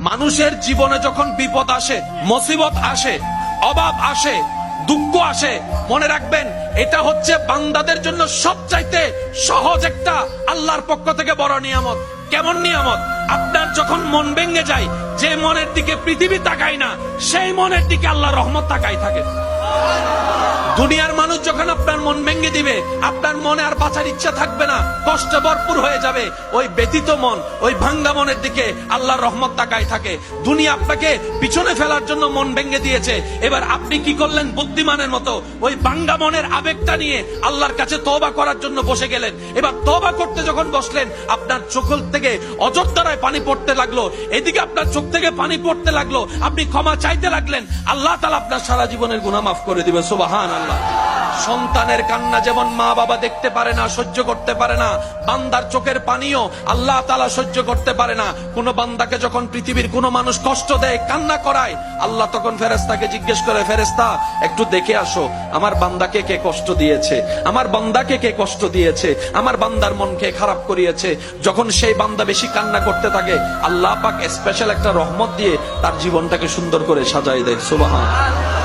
মানুষের জীবনে যখন বিপদ আসে, মুসিবত আসে, অভাব আসে, দুঃখ আসে, মনে রাখবেন এটা হচ্ছে বান্দাদের জন্য সবচাইতে সহজ একটা আল্লাহর পক্ষ থেকে বড় নিয়ামত। কেমন নিয়ামত? আপনার যখন মন ভেঙে যায়, যে মনের দিকে পৃথিবী তাকায় না, সেই মনের দিকে আল্লাহর রহমত তাকায় থাকে। দুনিয়ার মানুষ যখন আপনার মন ভেঙে দিবে, আপনার মনে আর বাঁচার ইচ্ছা থাকবে না, কষ্ট ভরপুর হয়ে যাবে। ওই ব্যথিত মন, ওই ভাঙ্গা মনের দিকে আল্লাহর রহমত তাকায় থাকে। দুনিয়া আপনাকে পিছনে ফেলার জন্য মন ভেঙে দিয়েছে, এবার আপনি কি করলেন? বুদ্ধিমানের মতো ওই ভাঙ্গা মনের আবেগটা নিয়ে আল্লাহর কাছে তওবা করার জন্য বসে গেলেন। এবার তওবা করতে যখন বসলেন, আপনার চোখ থেকে অজস্রায় পানি পড়তে লাগলো, এদিকে আপনার চোখ থেকে পানি পড়তে লাগলো, আপনি ক্ষমা চাইতে লাগলেন, আল্লাহ তাআলা আপনার সারা জীবনের গুনাহ মাফ করে দিবেন। সুবহানাল্লাহ। সন্তানের কান্না যেমন মা বাবা দেখতে পারে না, সহ্য করতে পারে না, বান্দার চোখের পানিও আল্লাহ তাআলা সহ্য করতে পারে না। কোন বান্দাকে যখন পৃথিবীর কোন মানুষ কষ্ট দেয়, কান্না করায়, আল্লাহ তখন ফেরেশতাকে জিজ্ঞেস করে, ফেরেশতা একটু দেখে আসো আমার বান্দাকে কে কষ্ট দিয়েছে, আমার বান্দাকে কে কষ্ট দিয়েছে, আমার বান্দার মনকে খারাপ করিয়েছে। যখন সেই বান্দা বেশি কান্না করতে থাকে, আল্লাহ পাক স্পেশাল একটা রহমত দিয়ে তার জীবনটাকে সুন্দর করে সাজায় দেয়। সুবহানাল্লাহ।